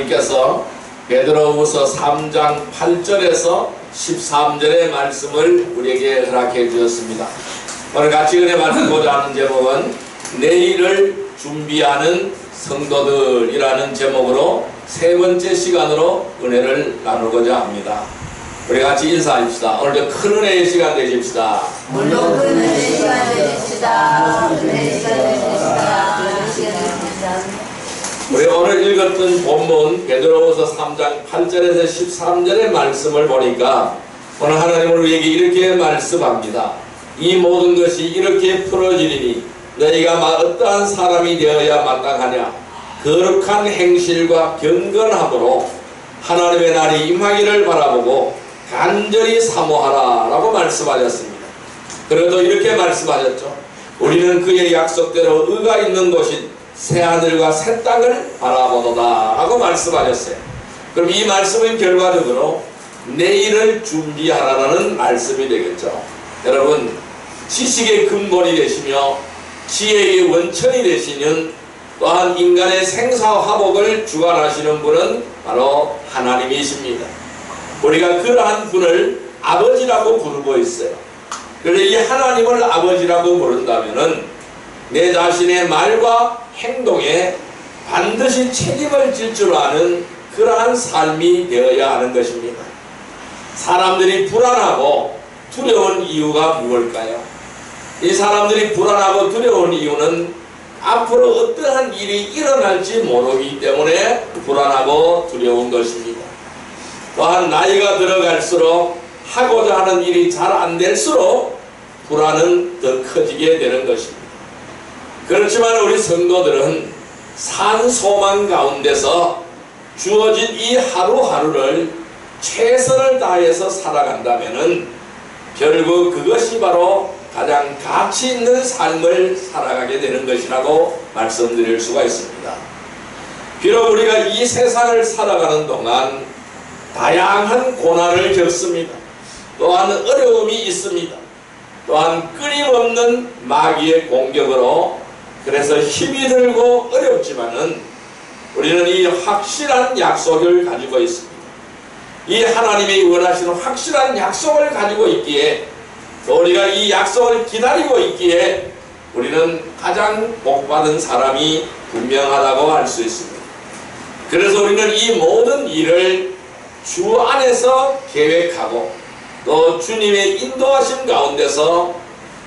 하나님께서 베드로후서 3장 8절에서 13절의 말씀을 우리에게 허락해 주셨습니다. 오늘 같이 은혜 받고자 하는 제목은 내일을 준비하는 성도들이라는 제목으로 세 번째 시간으로 은혜를 나누고자 합니다. 우리 같이 인사합시다. 오늘도 큰 은혜의 시간 되십시다. 물론 큰 은혜의 시간 되십시다. 은혜의 시간 되십시다. 은혜의 시간 되십시다. 우리 오늘 읽었던 본문 베드로후서 3장 8절에서 13절의 말씀을 보니까 오늘 하나님은 우리에게 이렇게 말씀합니다. 이 모든 것이 이렇게 풀어지리니 너희가 어떠한 사람이 되어야 마땅하냐. 거룩한 행실과 경건함으로 하나님의 날이 임하기를 바라보고 간절히 사모하라 라고 말씀하셨습니다. 그래도 이렇게 말씀하셨죠. 우리는 그의 약속대로 의가 있는 곳인 새하늘과 새 땅을 바라보도다 라고 말씀하셨어요. 그럼 이 말씀은 결과적으로 내일을 준비하라는 말씀이 되겠죠. 여러분, 지식의 근본이 되시며 지혜의 원천이 되시는 또한 인간의 생사화복을 주관하시는 분은 바로 하나님이십니다. 우리가 그러한 분을 아버지라고 부르고 있어요. 그런데 이 하나님을 아버지라고 부른다면은 내 자신의 말과 행동에 반드시 책임을 질 줄 아는 그러한 삶이 되어야 하는 것입니다. 사람들이 불안하고 두려운 이유가 무엇일까요? 이 사람들이 불안하고 두려운 이유는 앞으로 어떠한 일이 일어날지 모르기 때문에 불안하고 두려운 것입니다. 또한 나이가 들어갈수록 하고자 하는 일이 잘 안 될수록 불안은 더 커지게 되는 것입니다. 그렇지만 우리 성도들은 산소망 가운데서 주어진 이 하루하루를 최선을 다해서 살아간다면은 결국 그것이 바로 가장 가치 있는 삶을 살아가게 되는 것이라고 말씀드릴 수가 있습니다. 비록 우리가 이 세상을 살아가는 동안 다양한 고난을 겪습니다. 또한 어려움이 있습니다. 또한 끊임없는 마귀의 공격으로 그래서 힘이 들고 어렵지만은 우리는 이 확실한 약속을 가지고 있습니다. 이 하나님이 원하시는 확실한 약속을 가지고 있기에 또 우리가 이 약속을 기다리고 있기에 우리는 가장 복받은 사람이 분명하다고 할 수 있습니다. 그래서 우리는 이 모든 일을 주 안에서 계획하고 또 주님의 인도하심 가운데서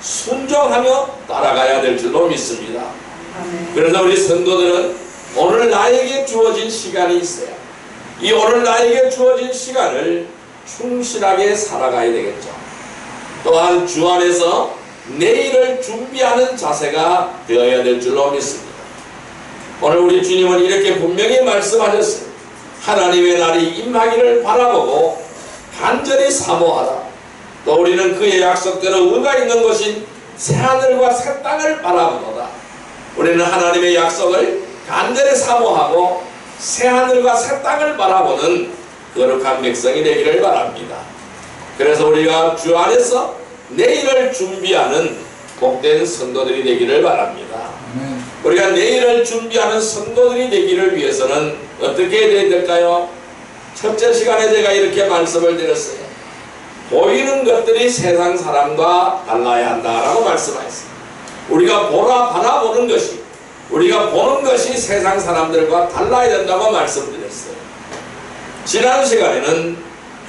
순종하며 따라가야 될 줄로 믿습니다. 그래서 우리 성도들은 오늘 나에게 주어진 시간이 있어요. 이 오늘 나에게 주어진 시간을 충실하게 살아가야 되겠죠. 또한 주 안에서 내일을 준비하는 자세가 되어야 될 줄로 믿습니다. 오늘 우리 주님은 이렇게 분명히 말씀하셨어요. 하나님의 날이 임하기를 바라보고 간절히 사모하라. 또 우리는 그의 약속대로 의가 있는 것인 새하늘과 새 땅을 바라보도다. 우리는 하나님의 약속을 간절히 사모하고 새하늘과 새 땅을 바라보는 거룩한 백성이 되기를 바랍니다. 그래서 우리가 주 안에서 내일을 준비하는 복된 성도들이 되기를 바랍니다. 우리가 내일을 준비하는 성도들이 되기를 위해서는 어떻게 해야 될까요? 첫째 시간에 제가 이렇게 말씀을 드렸어요. 보이는 것들이 세상 사람과 달라야 한다라고 말씀하셨습니다. 우리가 바라보는 것이, 우리가 보는 것이 세상 사람들과 달라야 된다고 말씀드렸어요. 지난 시간에는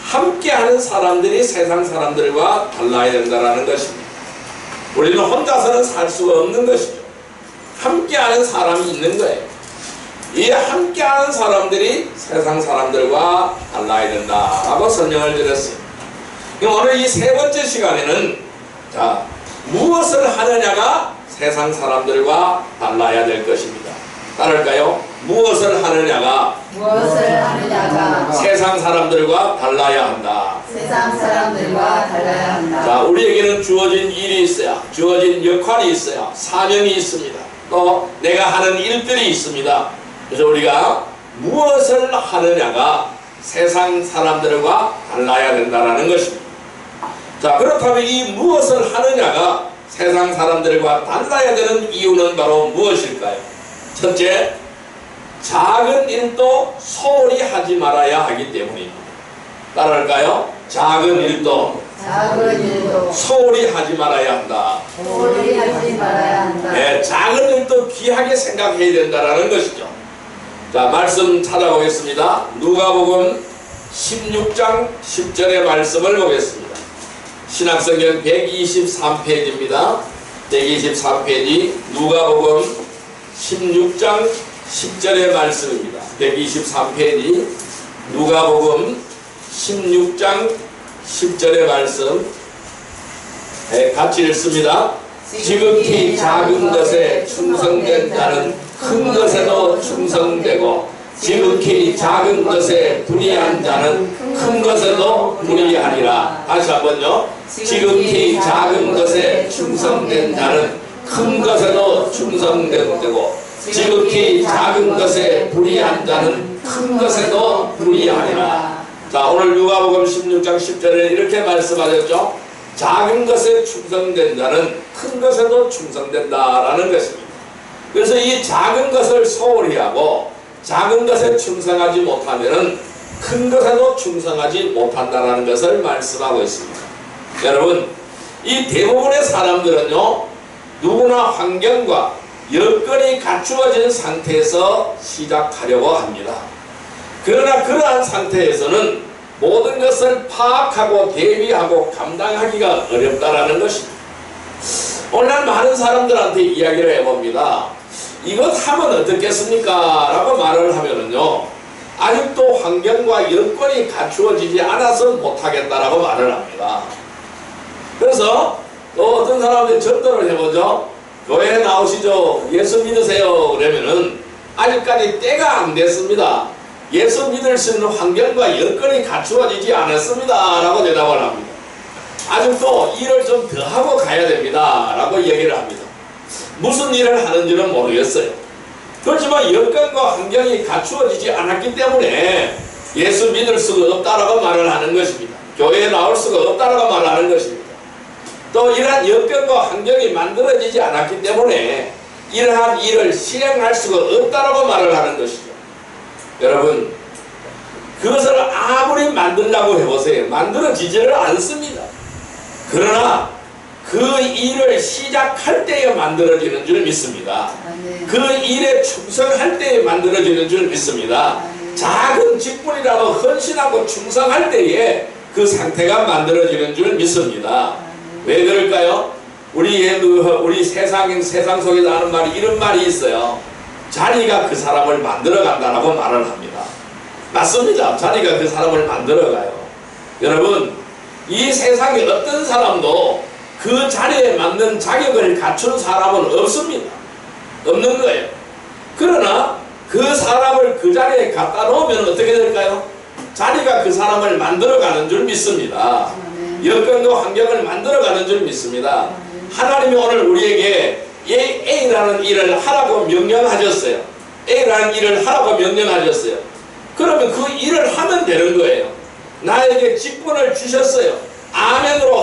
함께하는 사람들이 세상 사람들과 달라야 된다는 것입니다. 우리는 혼자서는 살 수가 없는 것이죠. 함께하는 사람이 있는 거예요. 이 함께하는 사람들이 세상 사람들과 달라야 된다라고 설명을 드렸어요. 오늘 이 세 번째 시간에는 무엇을 하느냐가 세상 사람들과 달라야 될 것입니다. 따를까요? 무엇을 하느냐가 세상 사람들과 달라야 한다. 세상 사람들과 달라야 한다. 자, 우리에게는 주어진 일이 있어요. 주어진 역할이 있어요. 사명이 있습니다. 또 내가 하는 일들이 있습니다. 그래서 우리가 무엇을 하느냐가 세상 사람들과 달라야 된다는 것입니다. 자, 그렇다면 이 무엇을 하느냐가 세상 사람들과 달라야 되는 이유는 바로 무엇일까요? 첫째, 작은 일도 소홀히 하지 말아야 하기 때문입니다. 따라할까요? 작은 일도 소홀히 하지 말아야 한다. 소홀히 하지 말아야 한다. 네, 작은 일도 귀하게 생각해야 된다라는 것이죠. 자, 말씀 찾아보겠습니다. 누가복음 16장 10절의 말씀을 보겠습니다. 신약성경 123페이지입니다. 123페이지 누가복음 16장 10절의 말씀입니다. 123페이지 누가복음 16장 10절의 말씀, 네, 같이 읽습니다. 지극히 작은 것에 충성된 자는 큰 것에도 충성되고 지극히 작은 것에 불의한 자는 큰 것에도 불의하리라. 다시 한번요. 지극히 작은 것에 충성된 자는 큰 것에도 충성되고 지극히 작은 것에 불의한 자는 큰 것에도 불의하리라. 자, 오늘 누가복음 16장 10절에 이렇게 말씀하셨죠. 작은 것에 충성된 자는 큰 것에도 충성된다라는 것입니다. 그래서 이 작은 것을 소홀히 하고 작은 것에 충성하지 못하면 큰 것에도 충성하지 못한다라는 것을 말씀하고 있습니다. 여러분, 이 대부분의 사람들은요, 누구나 환경과 여건이 갖추어진 상태에서 시작하려고 합니다. 그러나 그러한 상태에서는 모든 것을 파악하고 대비하고 감당하기가 어렵다라는 것입니다. 오늘날 많은 사람들한테 이야기를 해봅니다. 이것 하면 어떻겠습니까? 라고 말을 하면은요, 아직도 환경과 여건이 갖추어지지 않아서 못하겠다라고 말을 합니다. 그래서 또 어떤 사람들이 전도를 해보죠. 교회에 나오시죠. 예수 믿으세요. 그러면은 아직까지 때가 안 됐습니다. 예수 믿을 수 있는 환경과 여건이 갖추어지지 않았습니다. 라고 대답을 합니다. 아직도 일을 좀 더 하고 가야 됩니다. 라고 얘기를 합니다. 무슨 일을 하는지는 모르겠어요. 그렇지만 여건과 환경이 갖추어지지 않았기 때문에 예수 믿을 수가 없다라고 말을 하는 것입니다. 교회에 나올 수가 없다라고 말하는 것입니다. 또 이러한 여건과 환경이 만들어지지 않았기 때문에 이러한 일을 실행할 수가 없다라고 말을 하는 것이죠. 여러분, 그것을 아무리 만들려고 해보세요. 만들어지지를 않습니다. 그러나 그 일을 시작할 때에 만들어지는 줄 믿습니다. 그 일에 충성할 때에 만들어지는 줄 믿습니다. 작은 직분이라도 헌신하고 충성할 때에 그 상태가 만들어지는 줄 믿습니다. 왜 그럴까요? 우리 세상 속에서 하는 말이 이런 말이 있어요. 자리가 그 사람을 만들어 간다라고 말을 합니다. 맞습니다. 자리가 그 사람을 만들어 가요. 여러분, 이 세상에 어떤 사람도 그 자리에 맞는 자격을 갖춘 사람은 없습니다. 없는 거예요. 그러나 그 사람을 그 자리에 갖다 놓으면 어떻게 될까요? 자리가 그 사람을 만들어 가는 줄 믿습니다. 여건과 환경을 만들어 가는 줄 믿습니다. 하나님이 오늘 우리에게 A라는 일을 하라고 명령하셨어요. A라는 일을 하라고 명령하셨어요. 그러면 그 일을 하면 되는 거예요. 나에게 직분을 주셨어요. 아멘으로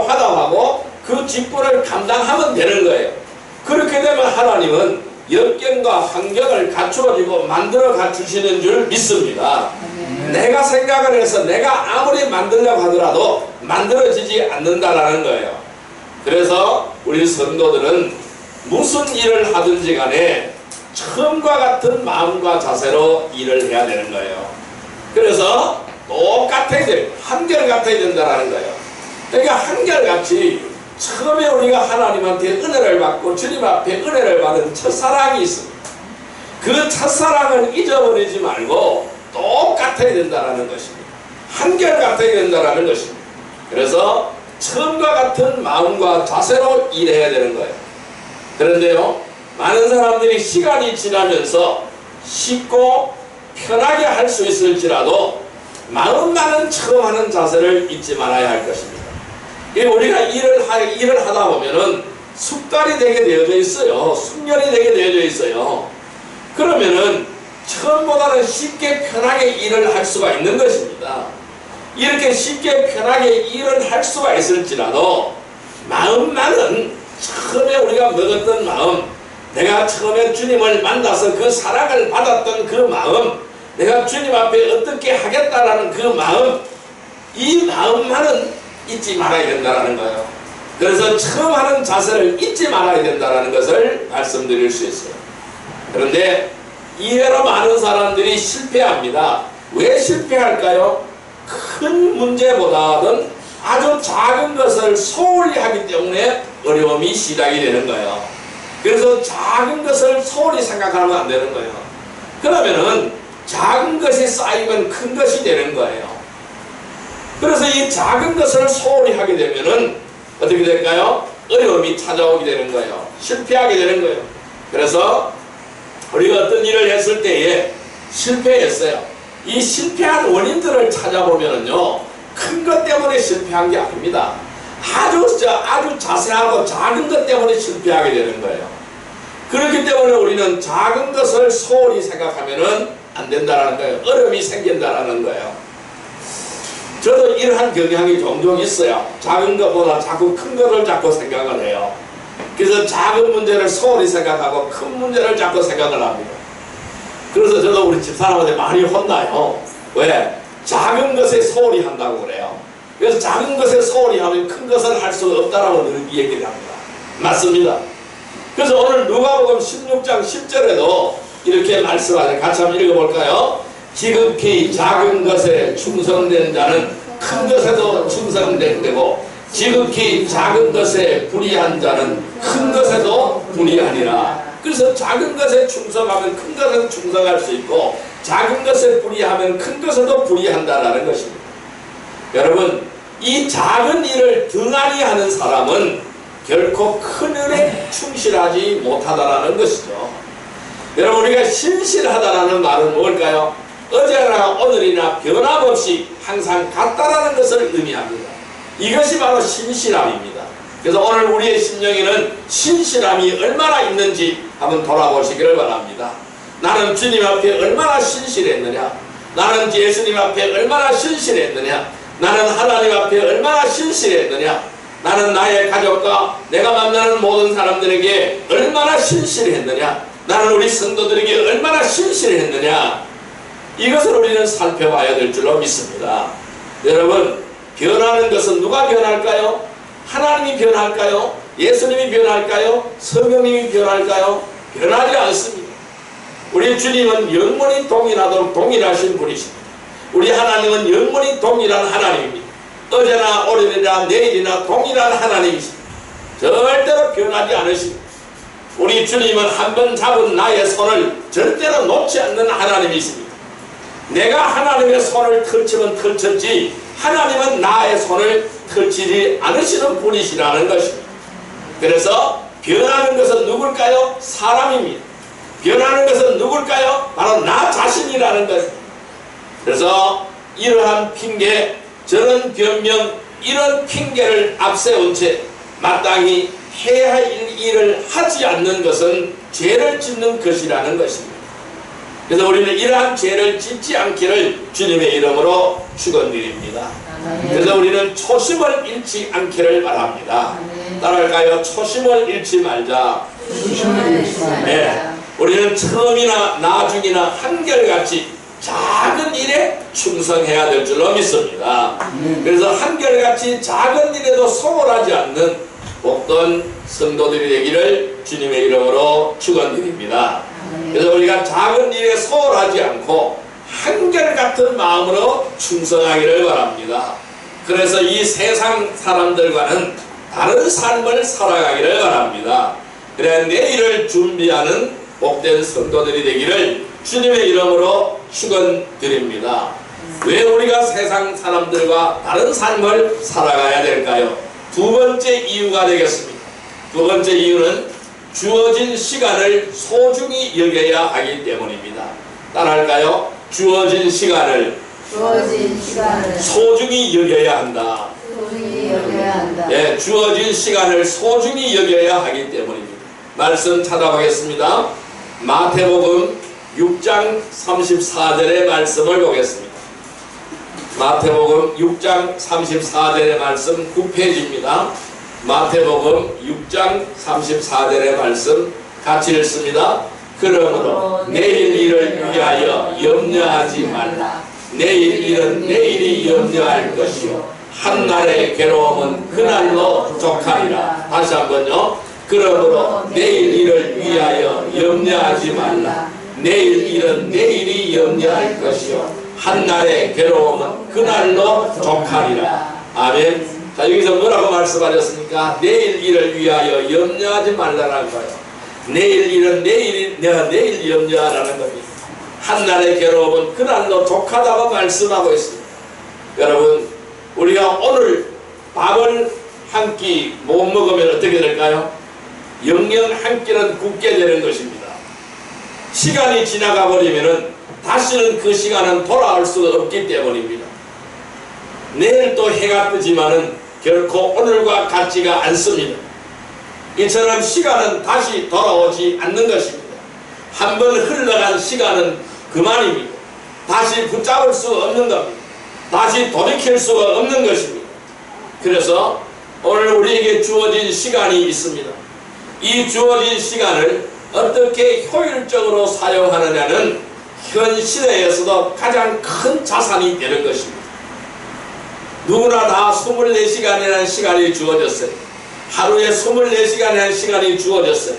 화답하고 그 직분을 감당하면 되는 거예요. 그렇게 되면 하나님은 여건과 환경을 갖추어지고 만들어 갖추시는 줄 믿습니다. 내가 생각을 해서 내가 아무리 만들려고 하더라도 만들어지지 않는다라는 거예요. 그래서 우리 성도들은 무슨 일을 하든지 간에 처음과 같은 마음과 자세로 일을 해야 되는 거예요. 그래서 똑같아야 돼요. 한결같아야 된다는 거예요. 그러니까 한결같이 처음에 우리가 하나님한테 은혜를 받고 주님 앞에 은혜를 받은 첫사랑이 있습니다. 그 첫사랑을 잊어버리지 말고 똑같아야 된다는 것입니다. 한결같아야 된다는 것입니다. 그래서 처음과 같은 마음과 자세로 일해야 되는 거예요. 그런데요, 많은 사람들이 시간이 지나면서 쉽고 편하게 할 수 있을지라도 마음만은 처음 하는 자세를 잊지 말아야 할 것입니다. 우리가 일을 하다 보면은 숙달이 되게 되어져 있어요. 숙련이 되게 되어져 있어요. 그러면은 처음보다는 쉽게 편하게 일을 할 수가 있는 것입니다. 이렇게 쉽게 편하게 일을 할 수가 있을지라도 마음만은 처음에 우리가 먹었던 마음, 내가 처음에 주님을 만나서 그 사랑을 받았던 그 마음, 내가 주님 앞에 어떻게 하겠다라는 그 마음, 이 마음만은 잊지 말아야 된다는 거예요. 그래서 처음 하는 자세를 잊지 말아야 된다는 것을 말씀드릴 수 있어요. 그런데 이해로 많은 사람들이 실패합니다. 왜 실패할까요? 큰 문제보다는 아주 작은 것을 소홀히 하기 때문에 어려움이 시작이 되는 거예요. 그래서 작은 것을 소홀히 생각하면 안 되는 거예요. 그러면은 작은 것이 쌓이면 큰 것이 되는 거예요. 그래서 이 작은 것을 소홀히 하게 되면은 어떻게 될까요? 어려움이 찾아오게 되는 거예요. 실패하게 되는 거예요. 그래서 우리가 어떤 일을 했을 때에 실패했어요. 이 실패한 원인들을 찾아보면은요, 큰 것 때문에 실패한 게 아닙니다. 아주 자세하고 작은 것 때문에 실패하게 되는 거예요. 그렇기 때문에 우리는 작은 것을 소홀히 생각하면은 안 된다라는 거예요. 어려움이 생긴다라는 거예요. 저도 이러한 경향이 종종 있어요. 작은 것보다 자꾸 큰 것을 자꾸 생각을 해요. 그래서 작은 문제를 소홀히 생각하고 큰 문제를 자꾸 생각을 합니다. 그래서 저도 우리 집사람한테 많이 혼나요. 왜? 작은 것에 소홀히 한다고 그래요. 그래서 작은 것에 소홀히 하면 큰 것을 할 수 없다라고 늘 얘기를 합니다. 맞습니다. 그래서 오늘 누가복음 16장 10절에도 이렇게 말씀하세요. 같이 한번 읽어볼까요? 지극히 작은 것에 충성된 자는 큰 것에도 충성되고 지극히 작은 것에 불의한 자는 큰 것에도 불의하니라. 그래서 작은 것에 충성하면 큰 것에도 충성할 수 있고 작은 것에 불의하면 큰 것에도 불의한다라는 것입니다. 여러분, 이 작은 일을 등한히 하는 사람은 결코 큰 일에 충실하지 못하다라는 것이죠. 여러분, 우리가 신실하다라는 말은 뭘까요? 어제나 오늘이나 변함없이 항상 같다라는 것을 의미합니다. 이것이 바로 신실함입니다. 그래서 오늘 우리의 심령에는 신실함이 얼마나 있는지 한번 돌아보시기를 바랍니다. 나는 주님 앞에 얼마나 신실했느냐? 나는 예수님 앞에 얼마나 신실했느냐? 나는 하나님 앞에 얼마나 신실했느냐? 나는 나의 가족과 내가 만나는 모든 사람들에게 얼마나 신실했느냐? 나는 우리 성도들에게 얼마나 신실했느냐? 이것을 우리는 살펴봐야 될 줄로 믿습니다. 여러분, 변하는 것은 누가 변할까요? 하나님이 변할까요? 예수님이 변할까요? 성령님이 변할까요? 변하지 않습니다. 우리 주님은 영원히 동일하도록 동일하신 분이십니다. 우리 하나님은 영원히 동일한 하나님입니다. 어제나 오늘이나 내일이나 동일한 하나님이십니다. 절대로 변하지 않으십니다. 우리 주님은 한 번 잡은 나의 손을 절대로 놓지 않는 하나님이십니다. 내가 하나님의 손을 털치면 털쳤지 하나님은 나의 손을 털치지 않으시는 분이시라는 것입니다. 그래서 변하는 것은 누굴까요? 사람입니다. 변하는 것은 누굴까요? 바로 나 자신이라는 것입니다. 그래서 이러한 핑계, 저런 변명, 이런 핑계를 앞세운 채 마땅히 해야 할 일을 하지 않는 것은 죄를 짓는 것이라는 것입니다. 그래서 우리는 이러한 죄를 짓지 않기를 주님의 이름으로 축원드립니다. 그래서 우리는 초심을 잃지 않기를 바랍니다. 따라할까요? 초심을 잃지 말자. 네. 우리는 처음이나 나중이나 한결같이 작은 일에 충성해야 될 줄로 믿습니다. 그래서 한결같이 작은 일에도 소홀하지 않는 복된 성도들이 되기를 주님의 이름으로 축원드립니다. 그래서 우리가 작은 일에 소홀하지 않고 한결같은 마음으로 충성하기를 바랍니다. 그래서 이 세상 사람들과는 다른 삶을 살아가기를 바랍니다. 그래 내일을 준비하는 복된 성도들이 되기를 주님의 이름으로 축원드립니다. 왜 우리가 세상 사람들과 다른 삶을 살아가야 될까요? 두 번째 이유가 되겠습니다. 두 번째 이유는 주어진 시간을 소중히 여겨야 하기 때문입니다. 따라할까요? 주어진 시간을 소중히 여겨야 한다. 네, 주어진 시간을 소중히 여겨야 하기 때문입니다. 말씀 찾아보겠습니다. 마태복음 6장 34절의 말씀을 보겠습니다. 마태복음 6장 34절의 말씀 9페이지입니다. 마태복음 6장 34절의 말씀 같이 읽습니다. 그러므로 내일 일을 위하여 염려하지 말라. 내일 일은 내일이 염려할 것이요 한날의 괴로움은 그날로 족하리라. 다시 한번요. 그러므로 내일 일을 위하여 염려하지 말라. 내일 일은 내일이 염려할 것이요 한날의 괴로움은 그날로 족하리라. 아멘. 자, 여기서 뭐라고 말씀하셨습니까? 내일 일을 위하여 염려하지 말라는 거예요. 내일 일은 내가 내일 염려하라는 겁니다. 한날의 괴로움은 그날로 족하다고 말씀하고 있습니다. 여러분, 우리가 오늘 밥을 한 끼 못 먹으면 어떻게 될까요? 영영 한 끼는 굶게 되는 것입니다. 시간이 지나가 버리면 다시는 그 시간은 돌아올 수가 없기 때문입니다. 내일 또 해가 뜨지만은 결코 오늘과 같지가 않습니다. 이처럼 시간은 다시 돌아오지 않는 것입니다. 한번 흘러간 시간은 그만입니다. 다시 붙잡을 수 없는 겁니다. 다시 돌이킬 수가 없는 것입니다. 그래서 오늘 우리에게 주어진 시간이 있습니다. 이 주어진 시간을 어떻게 효율적으로 사용하느냐는 현 시대에서도 가장 큰 자산이 되는 것입니다. 누구나 다 24시간이라는 시간이 주어졌어요. 하루에 24시간이라는 시간이 주어졌어요.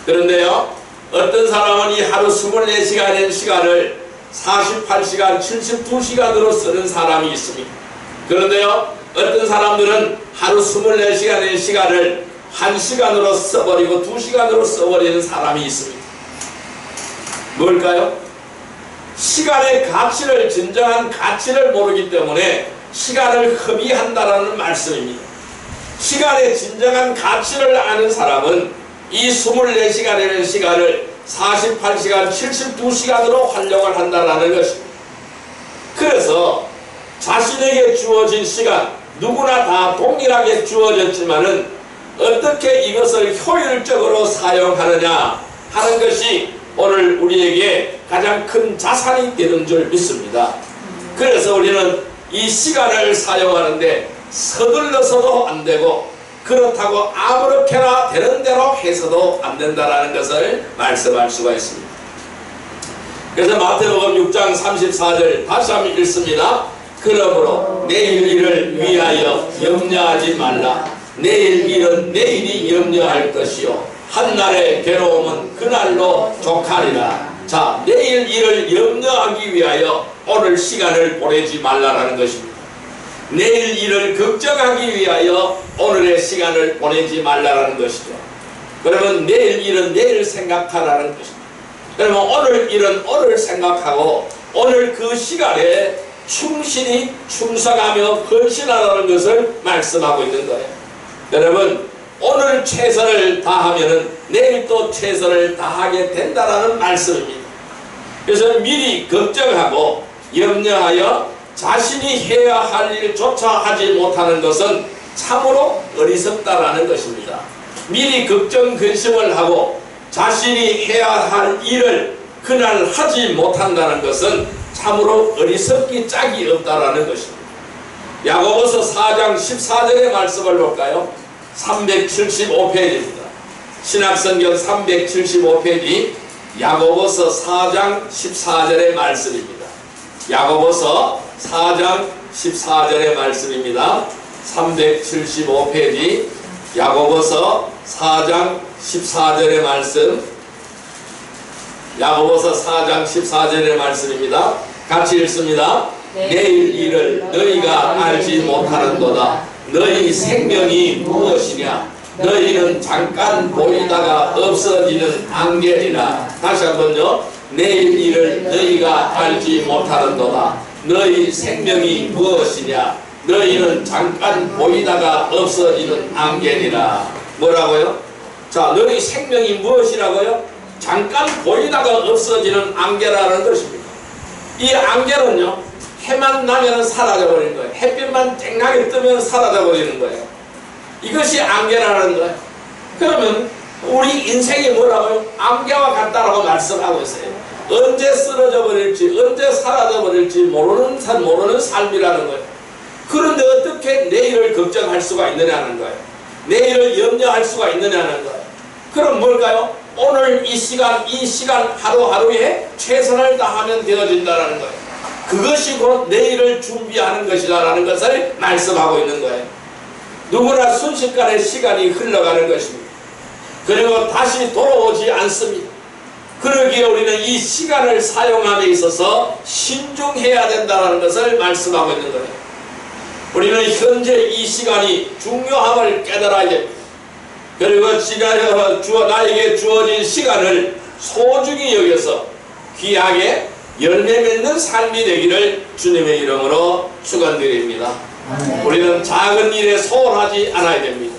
그런데요, 어떤 사람은 이 하루 24시간의 시간을 48시간, 72시간으로 쓰는 사람이 있습니다. 그런데요, 어떤 사람들은 하루 24시간의 시간을 1시간으로 써버리고 2시간으로 써버리는 사람이 있습니다. 뭘까요? 시간의 가치를, 진정한 가치를 모르기 때문에 시간을 허비한다라는 말씀입니다. 시간의 진정한 가치를 아는 사람은 이 24시간이라는 시간을 48시간, 72시간으로 활용을 한다는 것입니다. 그래서 자신에게 주어진 시간, 누구나 다 동일하게 주어졌지만은 어떻게 이것을 효율적으로 사용하느냐 하는 것이 오늘 우리에게 가장 큰 자산이 되는 줄 믿습니다. 그래서 우리는 이 시간을 사용하는데 서둘러서도 안 되고 그렇다고 아무렇게나 되는 대로 해서도 안 된다는 것을 말씀할 수가 있습니다. 그래서 마태복음 6장 34절 다시 한번 읽습니다. 그러므로 내일 일을 위하여 염려하지 말라. 내일 일은 내일이 염려할 것이요 한날의 괴로움은 그날로 족하리라. 자, 내일 일을 염려하기 위하여 오늘 시간을 보내지 말라라는 것입니다. 내일 일을 걱정하기 위하여 오늘의 시간을 보내지 말라라는 것이죠. 그러면 내일 일은 내일 생각하라는 것입니다. 그러면 오늘 일은 오늘 생각하고 오늘 그 시간에 충실히 충성하며 헌신하라는 것을 말씀하고 있는 거예요. 여러분, 오늘 최선을 다하면 내일 또 최선을 다하게 된다는 말씀입니다. 그래서 미리 걱정하고 염려하여 자신이 해야 할 일조차 하지 못하는 것은 참으로 어리석다라는 것입니다. 미리 걱정 근심을 하고 자신이 해야 할 일을 그날 하지 못한다는 것은 참으로 어리석기 짝이 없다라는 것입니다. 야고보서 4장 14절의 말씀을 볼까요? 375페이지입니다. 신약성경 375페이지 야고보서 4장 14절의 말씀입니다. 야고보서 4장 14절의 말씀입니다. 375페이지 야고보서 4장 14절의 말씀, 야고보서 4장 14절의 말씀입니다. 같이 읽습니다. 내일 일을 너희가 알지 못하는도다. 너희 생명이 무엇이냐? 너희는 잠깐 보이다가 없어지는 안개이라. 다시 한번요. 내일 일을 너희가 알지 못하는도다. 너희 생명이 무엇이냐? 너희는 잠깐 보이다가 없어지는 안개이라. 뭐라고요? 자, 너희 생명이 무엇이라고요? 잠깐 보이다가 없어지는 안개라는 것입니다. 이 안개는요, 해만 나면 사라져버리는 거예요. 햇빛만 쨍하게 뜨면 사라져버리는 거예요. 이것이 안개라는 거예요. 그러면 우리 인생이 뭐라고요? 안개와 같다라고 말씀하고 있어요. 언제 쓰러져 버릴지, 언제 사라져 버릴지 모르는 삶이라는 거예요. 그런데 어떻게 내일을 걱정할 수가 있느냐는 거예요. 내일을 염려할 수가 있느냐는 거예요. 그럼 뭘까요? 오늘 이 시간 하루하루에 최선을 다하면 되어진다는 거예요. 그것이 곧 내일을 준비하는 것이다라는 것을 말씀하고 있는 거예요. 누구나 순식간에 시간이 흘러가는 것입니다. 그리고 다시 돌아오지 않습니다. 그러기에 우리는 이 시간을 사용함에 있어서 신중해야 된다는 것을 말씀하고 있는 거예요. 우리는 현재 이 시간이 중요함을 깨달아야 됩니다. 그리고 나에게 주어진 시간을 소중히 여겨서 귀하게 열매 맺는 삶이 되기를 주님의 이름으로 축원드립니다. 우리는 작은 일에 소홀하지 않아야 됩니다.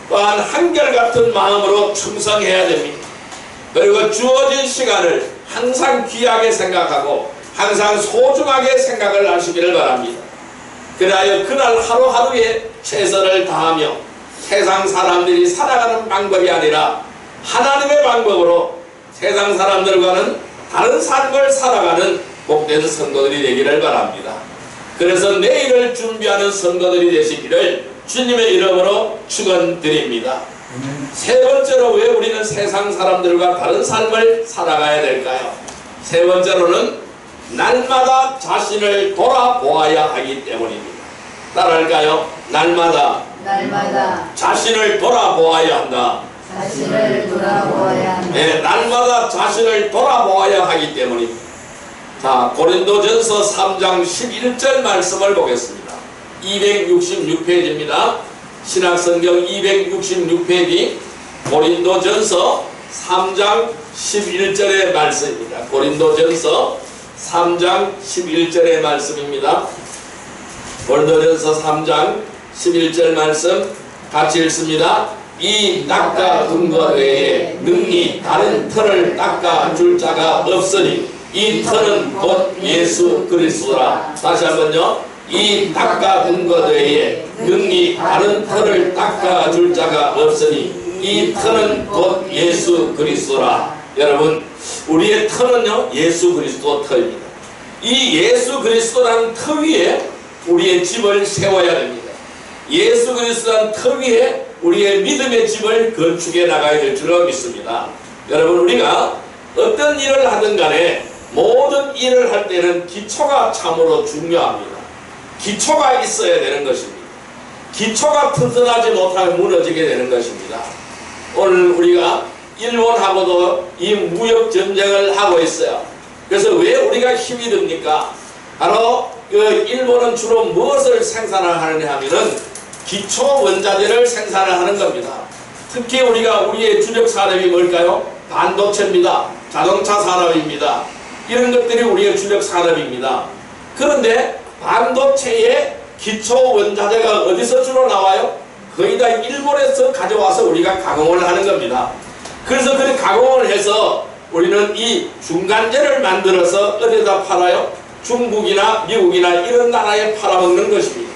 또한 한결같은 마음으로 충성해야 됩니다. 그리고 주어진 시간을 항상 귀하게 생각하고 항상 소중하게 생각을 하시기를 바랍니다. 그리하여 그날 하루하루에 최선을 다하며 세상 사람들이 살아가는 방법이 아니라 하나님의 방법으로 세상 사람들과는 다른 삶을 살아가는 복된 성도들이 되기를 바랍니다. 그래서 내일을 준비하는 성도들이 되시기를 주님의 이름으로 축원드립니다. 세 번째로 왜 우리는 세상 사람들과 다른 삶을 살아가야 될까요? 세 번째로는 날마다 자신을 돌아보아야 하기 때문입니다. 따라할까요? 날마다 자신을 돌아보아야 한다. 자신을 돌아보아야 한다. 네, 날마다 자신을 돌아보아야 하기 때문입니다. 자, 고린도전서 3장 11절 말씀을 보겠습니다. 266페이지입니다. 신약성경 266페이지 고린도전서 3장 11절의 말씀입니다. 고린도전서 3장 11절의 말씀입니다. 고린도전서 3장 11절 말씀 같이 읽습니다. 이 닦아둔 것 외에 능히 다른 터를 닦아줄 자가 없으니 이 터는 곧 예수 그리스도라. 다시 한번요. 이 닦아둔 것 외에 능히 다른 터를 닦아줄 자가 없으니 이 터는 곧 예수 그리스도라. 여러분, 우리의 터는요 예수 그리스도 터입니다. 이 예수 그리스도라는 터 위에 우리의 집을 세워야 됩니다. 예수 그리스도라는 터 위에 우리의 믿음의 집을 건축해 나가야 될 줄로 믿습니다. 여러분, 우리가 어떤 일을 하든 간에 모든 일을 할 때는 기초가 참으로 중요합니다. 기초가 있어야 되는 것입니다. 기초가 튼튼하지 못하면 무너지게 되는 것입니다. 오늘 우리가 일본하고도 이 무역 전쟁을 하고 있어요. 그래서 왜 우리가 힘이 듭니까? 바로 일본은 주로 무엇을 생산을 하느냐 하면은 기초 원자재를 생산을 하는 겁니다. 특히 우리의 주력 산업이 뭘까요? 반도체입니다. 자동차 산업입니다. 이런 것들이 우리의 주력 산업입니다. 그런데 반도체의 기초 원자재가 어디서 주로 나와요? 거의 다 일본에서 가져와서 우리가 가공을 하는 겁니다. 그래서 그 가공을 해서 우리는 이 중간재를 만들어서 어디다 팔아요? 중국이나 미국이나 이런 나라에 팔아먹는 것입니다.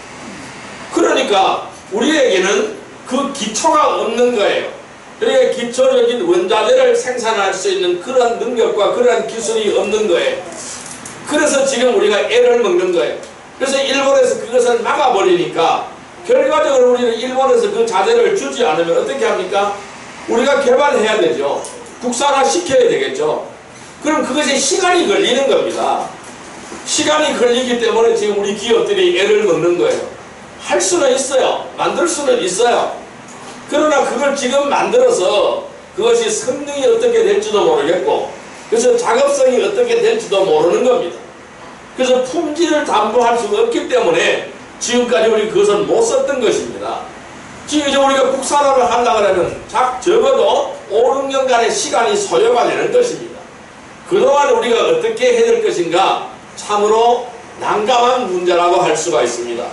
그러니까 우리에게는 그 기초가 없는 거예요. 그러니까 기초적인 원자재를 생산할 수 있는 그런 능력과 그런 기술이 없는 거예요. 그래서 지금 우리가 애를 먹는 거예요. 그래서 일본에서 그것을 막아버리니까 결과적으로 우리는 일본에서 그 자재를 주지 않으면 어떻게 합니까? 우리가 개발해야 되죠. 국산화 시켜야 되겠죠. 그럼 그것이 시간이 걸리는 겁니다. 시간이 걸리기 때문에 지금 우리 기업들이 애를 먹는 거예요. 할 수는 있어요. 만들 수는 있어요. 그러나 그걸 지금 만들어서 그것이 성능이 어떻게 될지도 모르겠고, 그래서 작업성이 어떻게 될지도 모르는 겁니다. 그래서 품질을 담보할 수가 없기 때문에 지금까지 우리 그것을 못 썼던 것입니다. 지금 이제 우리가 국산화를 하려고 하면 적어도 5, 6년간의 시간이 소요가 되는 것입니다. 그동안 우리가 어떻게 해야 될 것인가 참으로 난감한 문제라고 할 수가 있습니다.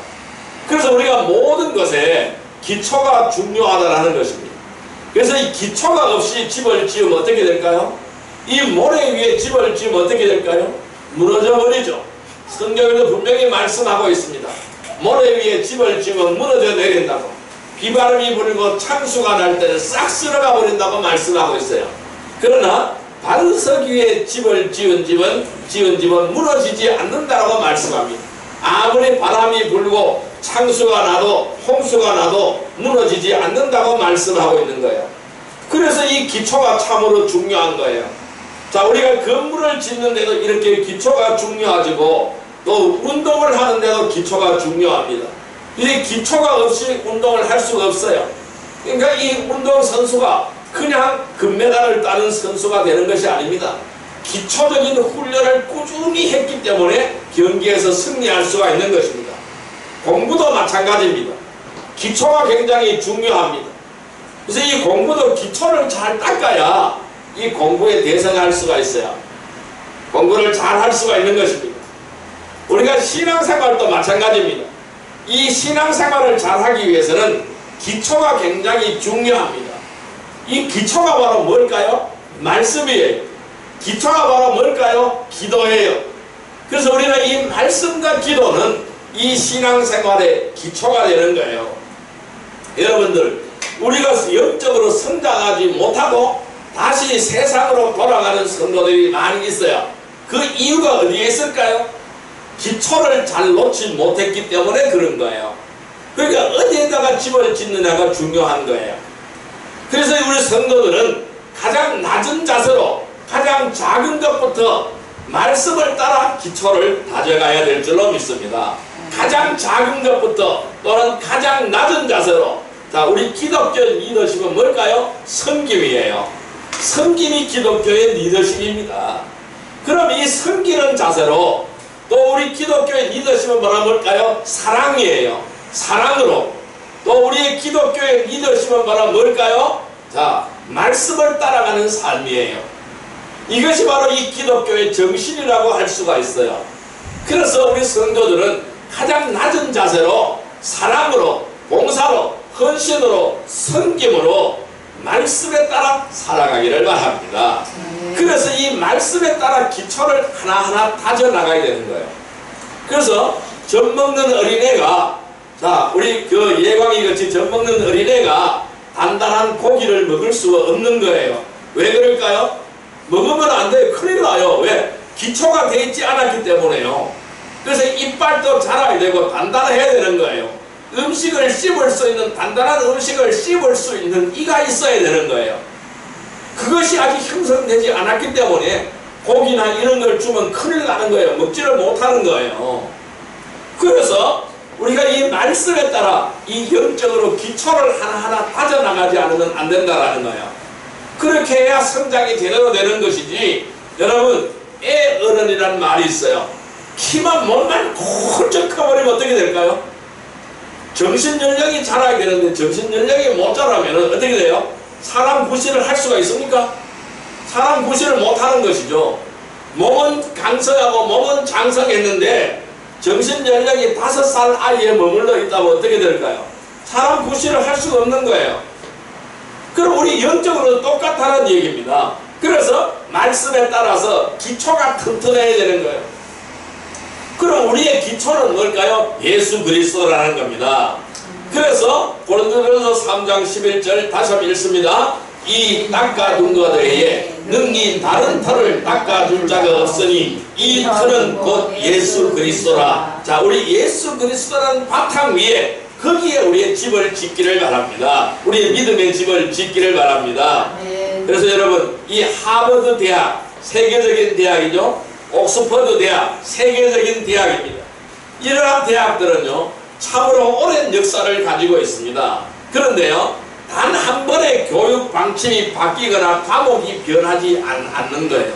그래서 우리가 모든 것에 기초가 중요하다는 것입니다. 그래서 이 기초가 없이 집을 지으면 어떻게 될까요? 이 모래 위에 집을 지으면 어떻게 될까요? 무너져 버리죠. 성경에도 분명히 말씀하고 있습니다. 모래 위에 집을 지으면 무너져 내린다고. 비바람이 불고 창수가 날 때는 싹 쓸어가 버린다고 말씀하고 있어요. 그러나 반석 위에 집을 지은 집은 무너지지 않는다고 말씀합니다. 아무리 바람이 불고 창수가 나도 홍수가 나도 무너지지 않는다고 말씀하고 있는 거예요. 그래서 이 기초가 참으로 중요한 거예요. 자, 우리가 건물을 짓는데도 이렇게 기초가 중요하지고 또 운동을 하는데도 기초가 중요합니다. 이 기초가 없이 운동을 할 수가 없어요. 그러니까 이 운동선수가 그냥 금메달을 따는 선수가 되는 것이 아닙니다. 기초적인 훈련을 꾸준히 했기 때문에 경기에서 승리할 수가 있는 것입니다. 공부도 마찬가지입니다. 기초가 굉장히 중요합니다. 그래서 이 공부도 기초를 잘 닦아야 이 공부에 대성할 수가 있어요. 공부를 잘 할 수가 있는 것입니다. 우리가 신앙생활도 마찬가지입니다. 이 신앙생활을 잘 하기 위해서는 기초가 굉장히 중요합니다. 이 기초가 바로 뭘까요? 말씀이에요. 기초가 바로 뭘까요? 기도예요. 그래서 우리는 이 말씀과 기도는 이 신앙생활의 기초가 되는 거예요. 여러분들, 우리가 영적으로 성장하지 못하고 다시 세상으로 돌아가는 성도들이 많이 있어요. 그 이유가 어디에 있을까요? 기초를 잘 놓지 못했기 때문에 그런 거예요. 그러니까 어디에다가 집을 짓느냐가 중요한 거예요. 그래서 우리 성도들은 가장 낮은 자세로 가장 작은 것부터 말씀을 따라 기초를 다져가야 될 줄로 믿습니다. 가장 작은 것부터 또는 가장 낮은 자세로. 자, 우리 기독교 리더십은 뭘까요? 섬김이에요. 섬김이 기독교의 리더십입니다. 그럼 이 섬기는 자세로 또 우리 기독교의 리더십은 뭘까요? 사랑이에요. 사랑으로. 또 우리의 기독교의 리더십은 뭘까요? 자, 말씀을 따라가는 삶이에요. 이것이 바로 이 기독교의 정신이라고 할 수가 있어요. 그래서 우리 성도들은 가장 낮은 자세로 사랑으로, 봉사로, 헌신으로, 섬김으로 말씀에 따라 살아가기를 바랍니다. 그래서 이 말씀에 따라 기초를 하나하나 다져나가야 되는 거예요. 그래서 젖 먹는 어린애가, 자, 우리 그 예광이 같이 젖 먹는 어린애가 단단한 고기를 먹을 수가 없는 거예요. 왜 그럴까요? 먹으면 안 돼요. 큰일 나요. 왜? 기초가 되어 있지 않았기 때문에요. 그래서 이빨도 자라야 되고 단단해야 되는 거예요. 음식을 씹을 수 있는, 단단한 음식을 씹을 수 있는 이가 있어야 되는 거예요. 그것이 아직 형성되지 않았기 때문에 고기나 이런 걸 주면 큰일 나는 거예요. 먹지를 못하는 거예요. 그래서 우리가 이 말씀에 따라 이 영적으로 기초를 하나하나 다져나가지 않으면 안 된다라는 거예요. 그렇게 해야 성장이 제대로 되는 것이지. 여러분, 애 어른이라는 말이 있어요. 키만 몸만 홀쩍 커버리면 어떻게 될까요? 정신연령이 자라야 되는데 정신연령이 못 자라면 어떻게 돼요? 사람 구실을 할 수가 있습니까? 사람 구실을 못하는 것이죠. 몸은 강성하고 몸은 장성했는데 정신연령이 5살 아이에 머물러 있다면 어떻게 될까요? 사람 구실을 할 수가 없는 거예요. 그럼 우리 영적으로도 똑같다는 얘기입니다. 그래서 말씀에 따라서 기초가 튼튼해야 되는 거예요. 그럼 우리의 기초는 뭘까요? 예수 그리스도라는 겁니다. 그래서 고린도전서 3장 11절 다시 한번 읽습니다. 이 닦아둔 것 외에 능히 다른 터를 닦아줄 자가 없으니 이 터는 곧 예수 그리스도라. 자, 우리 예수 그리스도라는 바탕 위에 거기에 우리의 집을 짓기를 바랍니다. 우리의 믿음의 집을 짓기를 바랍니다. 그래서 여러분, 이 하버드 대학, 세계적인 대학이죠. 옥스퍼드 대학, 세계적인 대학입니다. 이러한 대학들은요, 참으로 오랜 역사를 가지고 있습니다. 그런데요, 단 한 번의 교육 방침이 바뀌거나 과목이 변하지 않는 거예요.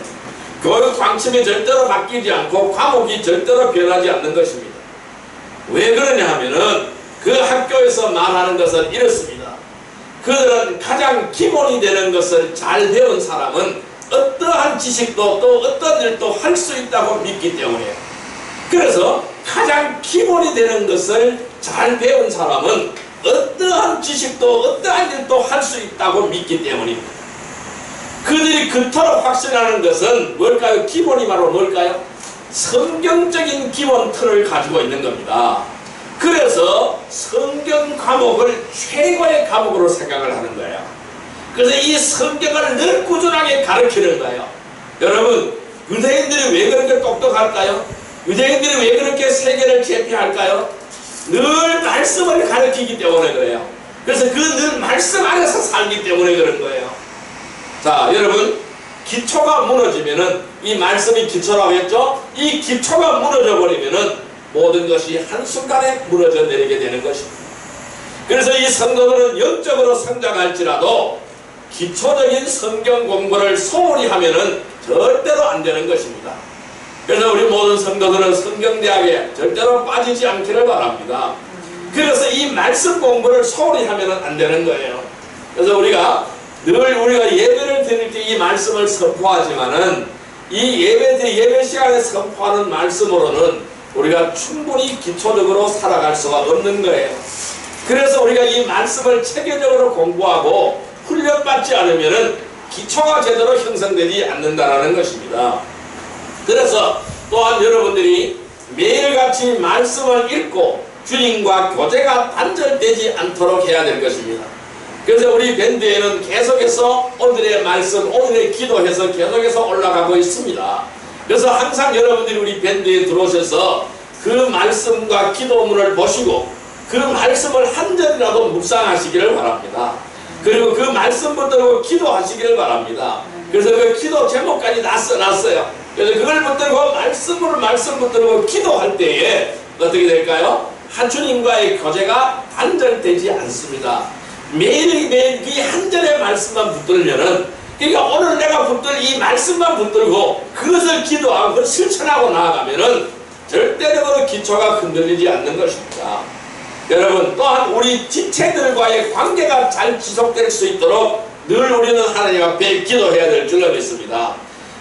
교육 방침이 절대로 바뀌지 않고 과목이 절대로 변하지 않는 것입니다. 왜 그러냐 하면은 그 학교에서 말하는 것은 이렇습니다. 그들은 가장 기본이 되는 것을 잘 배운 사람은 어떠한 지식도 또 어떤 일도 할 수 있다고 믿기 때문에, 그래서 가장 기본이 되는 것을 잘 배운 사람은 어떠한 지식도 어떠한 일도 할 수 있다고 믿기 때문입니다. 그들이 그토록 확신하는 것은 뭘까요? 기본이 바로 뭘까요? 성경적인 기본 틀을 가지고 있는 겁니다. 그래서 성경 과목을 최고의 과목으로 생각을 하는 거예요. 그래서 이 성경을 늘 꾸준하게 가르치는 거예요. 여러분, 유대인들이 왜 그렇게 똑똑할까요? 유대인들이 왜 그렇게 세계를 제패할까요? 늘 말씀을 가르치기 때문에 그래요. 그래서 그 늘 말씀 안에서 살기 때문에 그런 거예요. 자, 여러분, 기초가 무너지면은, 이 말씀이 기초라고 했죠? 이 기초가 무너져 버리면은 모든 것이 한순간에 무너져 내리게 되는 것입니다. 그래서 이 성도들은 영적으로 성장할지라도 기초적인 성경 공부를 소홀히 하면은 절대로 안 되는 것입니다. 그래서 우리 모든 성도들은 성경대학에 절대로 빠지지 않기를 바랍니다. 그래서 이 말씀 공부를 소홀히 하면은 안 되는 거예요. 그래서 우리가 예배를 드릴 때 이 말씀을 선포하지만은 이 예배 시간에 선포하는 말씀으로는 우리가 충분히 기초적으로 살아갈 수가 없는 거예요. 그래서 우리가 이 말씀을 체계적으로 공부하고 훈련받지 않으면은 기초가 제대로 형성되지 않는다라는 것입니다. 그래서 또한 여러분들이 매일같이 말씀을 읽고 주님과 교제가 단절되지 않도록 해야 될 것입니다. 그래서 우리 밴드에는 계속해서 오늘의 말씀, 오늘의 기도해서 계속해서 올라가고 있습니다. 그래서 항상 여러분들이 우리 밴드에 들어오셔서 그 말씀과 기도문을 보시고 그 말씀을 한 절이라도 묵상하시기를 바랍니다. 그리고 그 말씀 붙들고 기도하시기를 바랍니다. 그래서 그 기도 제목까지 다 써놨어요. 그래서 그걸 붙들고 말씀 붙들고 기도할 때에 어떻게 될까요? 주님과의 교제가 단절되지 않습니다. 매일매일 이 한 절의 말씀만 붙들면은, 그러니까 오늘 내가 붙들 이 말씀만 붙들고 그것을 기도하고 그걸 실천하고 나아가면은 절대적으로 기초가 흔들리지 않는 것입니다. 여러분, 또한 우리 지체들과의 관계가 잘 지속될 수 있도록 늘 우리는 하나님 앞에 기도해야 될 줄로 믿습니다.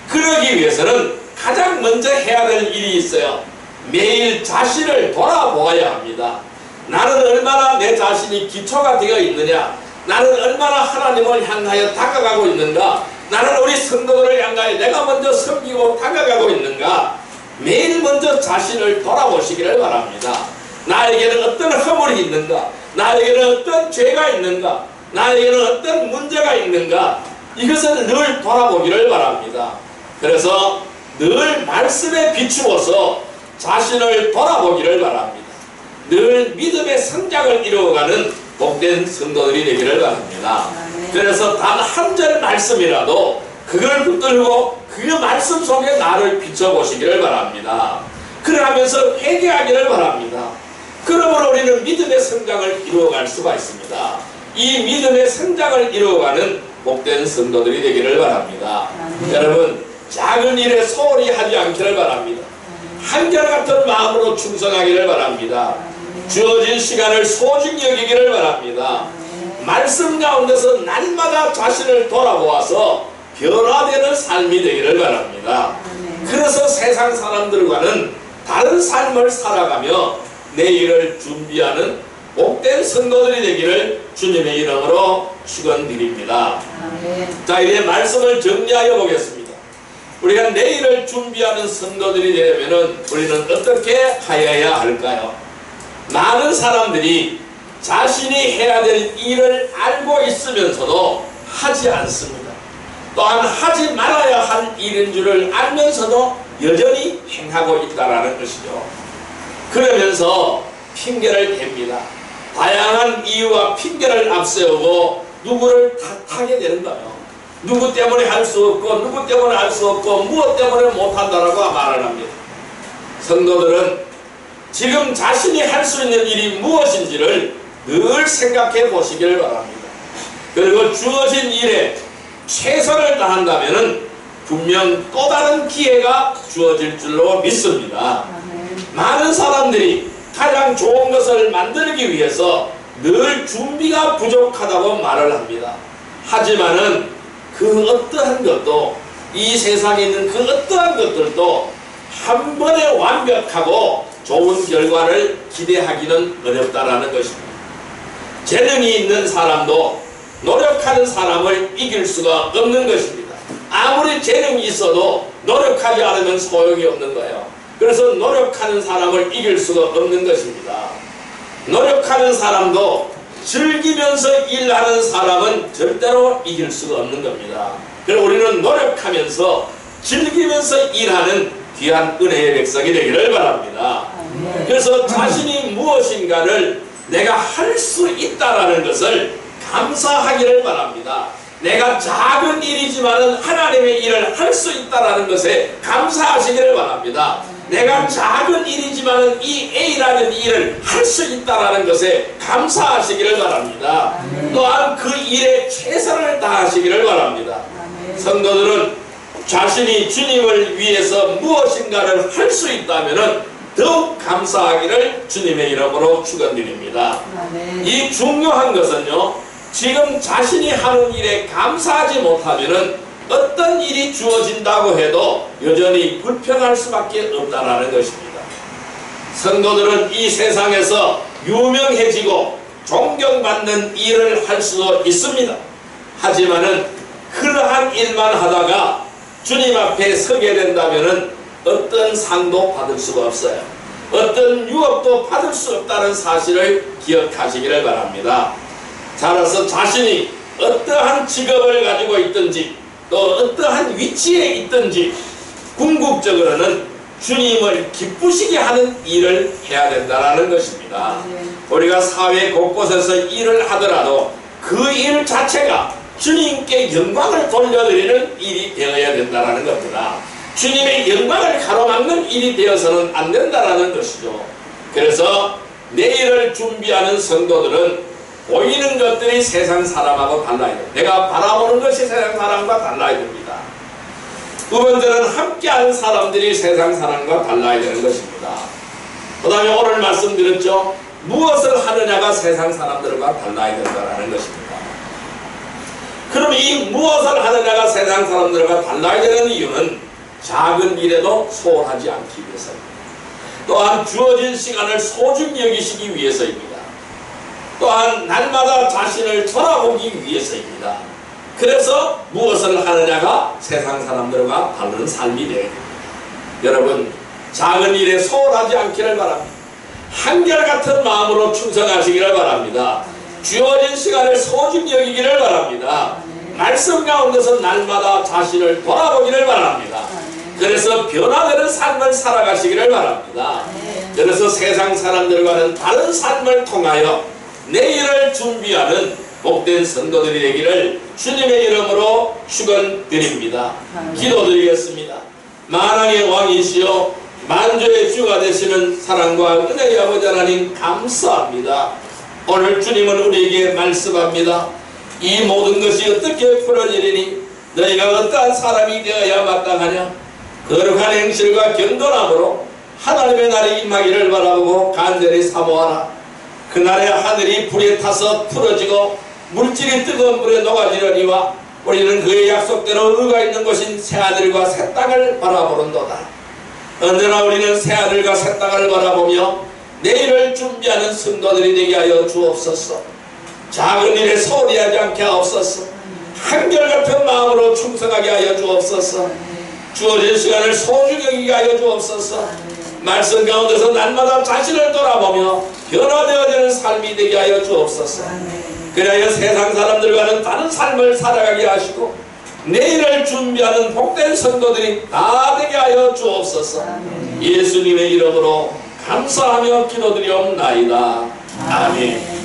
그러기 위해서는 가장 먼저 해야 될 일이 있어요. 매일 자신을 돌아보아야 합니다. 나는 얼마나 내 자신이 기초가 되어 있느냐, 나는 얼마나 하나님을 향하여 다가가고 있는가, 나는 우리 성도들을 향하여 내가 먼저 섬기고 다가가고 있는가, 매일 먼저 자신을 돌아보시기를 바랍니다. 나에게는 어떤 허물이 있는가, 나에게는 어떤 죄가 있는가, 나에게는 어떤 문제가 있는가, 이것을 늘 돌아보기를 바랍니다. 그래서 늘 말씀에 비추어서 자신을 돌아보기를 바랍니다. 늘 믿음의 성장을 이루어가는 복된 성도들이 되기를 바랍니다. 그래서 단 한 절 말씀이라도 그걸 붙들고 그 말씀 속에 나를 비춰보시기를 바랍니다. 그러면서 회개하기를 바랍니다. 그러므로 우리는 믿음의 성장을 이루어갈 수가 있습니다. 이 믿음의 성장을 이루어가는 복된 성도들이 되기를 바랍니다. 여러분, 작은 일에 소홀히 하지 않기를 바랍니다. 한결같은 마음으로 충성하기를 바랍니다. 주어진 시간을 소중히 여기기를 바랍니다. 말씀 가운데서 날마다 자신을 돌아보아서 변화되는 삶이 되기를 바랍니다. 그래서 세상 사람들과는 다른 삶을 살아가며 내일을 준비하는 복된 성도들이 되기를 주님의 이름으로 축원드립니다. 자, 이제 말씀을 정리하여 보겠습니다. 우리가 내일을 준비하는 성도들이 되려면 우리는 어떻게 하여야 할까요? 많은 사람들이 자신이 해야 될 일을 알고 있으면서도 하지 않습니다. 또한 하지 말아야 할 일인 줄을 알면서도 여전히 행하고 있다는 것이죠. 그러면서 핑계를 댑니다. 다양한 이유와 핑계를 앞세우고 누구를 탓하게 되는 거예요. 누구 때문에 할 수 없고 누구 때문에 할 수 없고 무엇 때문에 못한다라고 말을 합니다. 성도들은 지금 자신이 할 수 있는 일이 무엇인지를 늘 생각해 보시기를 바랍니다. 그리고 주어진 일에 최선을 다한다면 분명 또 다른 기회가 주어질 줄로 믿습니다. 많은 사람들이 가장 좋은 것을 만들기 위해서 늘 준비가 부족하다고 말을 합니다. 하지만은 그 어떠한 것도, 이 세상에 있는 그 어떠한 것들도 한 번에 완벽하고 좋은 결과를 기대하기는 어렵다라는 것입니다. 재능이 있는 사람도 노력하는 사람을 이길 수가 없는 것입니다. 아무리 재능이 있어도 노력하지 않으면 소용이 없는 거예요. 그래서 노력하는 사람을 이길 수가 없는 것입니다. 노력하는 사람도 즐기면서 일하는 사람은 절대로 이길 수가 없는 겁니다. 그래서 우리는 노력하면서 즐기면서 일하는 귀한 은혜의 백성이 되기를 바랍니다. 그래서 자신이 무엇인가를 내가 할 수 있다라는 것을 감사하기를 바랍니다. 내가 작은 일이지만은 하나님의 일을 할 수 있다라는 것에 감사하시기를 바랍니다. 내가 작은 일이지만은 이 A라는 일을 할 수 있다라는 것에 감사하시기를 바랍니다. 또한 그 일에 최선을 다하시기를 바랍니다. 성도들은 자신이 주님을 위해서 무엇인가를 할 수 있다면은 더욱 감사하기를 주님의 이름으로 축원드립니다. 이 중요한 것은요, 지금 자신이 하는 일에 감사하지 못하면은 어떤 일이 주어진다고 해도 여전히 불평할 수밖에 없다라는 것입니다. 성도들은 이 세상에서 유명해지고 존경받는 일을 할 수도 있습니다. 하지만은 그러한 일만 하다가 주님 앞에 서게 된다면은 어떤 상도 받을 수가 없어요. 어떤 유업도 받을 수 없다는 사실을 기억하시기를 바랍니다. 따라서 자신이 어떠한 직업을 가지고 있든지 또 어떠한 위치에 있든지 궁극적으로는 주님을 기쁘시게 하는 일을 해야 된다는 것입니다. 우리가 사회 곳곳에서 일을 하더라도 그 일 자체가 주님께 영광을 돌려드리는 일이 되어야 된다는 겁니다. 주님의 영광을 가로막는 일이 되어서는 안 된다는 것이죠. 그래서 내일을 준비하는 성도들은 보이는 것들이 세상 사람하고 달라야 됩니다. 내가 바라보는 것이 세상 사람과 달라야 됩니다. 두 번째는 함께하는 사람들이 세상 사람과 달라야 되는 것입니다. 그 다음에 오늘 말씀드렸죠. 무엇을 하느냐가 세상 사람들과 달라야 된다는 것입니다. 그럼 이 무엇을 하느냐가 세상 사람들과 달라야 되는 이유는 작은 일에도 소홀하지 않기 위해서입니다. 또한 주어진 시간을 소중히 여기시기 위해서입니다. 또한 날마다 자신을 돌아보기 위해서입니다. 그래서 무엇을 하느냐가 세상 사람들과 다른 삶이 되어야 됩니다. 여러분, 작은 일에 소홀하지 않기를 바랍니다. 한결같은 마음으로 충성하시기를 바랍니다. 주어진 시간을 소중히 여기기를 바랍니다. 말씀 가운데서 날마다 자신을 돌아보기를 바랍니다. 그래서 변화되는 삶을 살아가시기를 바랍니다. 그래서 세상 사람들과는 다른 삶을 통하여 내일을 준비하는 복된 성도들이 되기를 주님의 이름으로 축원드립니다. 기도드리겠습니다. 만왕의 왕이시여 만주의 주가 되시는 사랑과 은혜의 아버지 하나님 감사합니다. 오늘 주님은 우리에게 말씀합니다. 이 모든 것이 어떻게 풀어지리니 너희가 어떠한 사람이 되어야 마땅하냐. 거룩한 행실과 경건함으로 하나님의 날이 임하기를 바라보고 간절히 사모하라. 그날에 하늘이 불에 타서 풀어지고 물질이 뜨거운 물에 녹아지려니와 우리는 그의 약속대로 의가 있는 곳인 새하늘과 새 땅을 바라보는도다. 언제나 우리는 새하늘과 새 땅을 바라보며 내일을 준비하는 성도들이 되게 하여 주옵소서. 작은 일에 소홀히 하지 않게 하옵소서. 한결같은 마음으로 충성하게 하여 주옵소서. 주어진 시간을 소중히 여기게 하여 주옵소서. 말씀 가운데서 날마다 자신을 돌아보며 변화되어지는 삶이 되게 하여 주옵소서. 그래야 세상 사람들과는 다른 삶을 살아가게 하시고 내일을 준비하는 복된 성도들이 다 되게 하여 주옵소서. 예수님의 이름으로 감사하며 기도드리옵나이다. 아멘.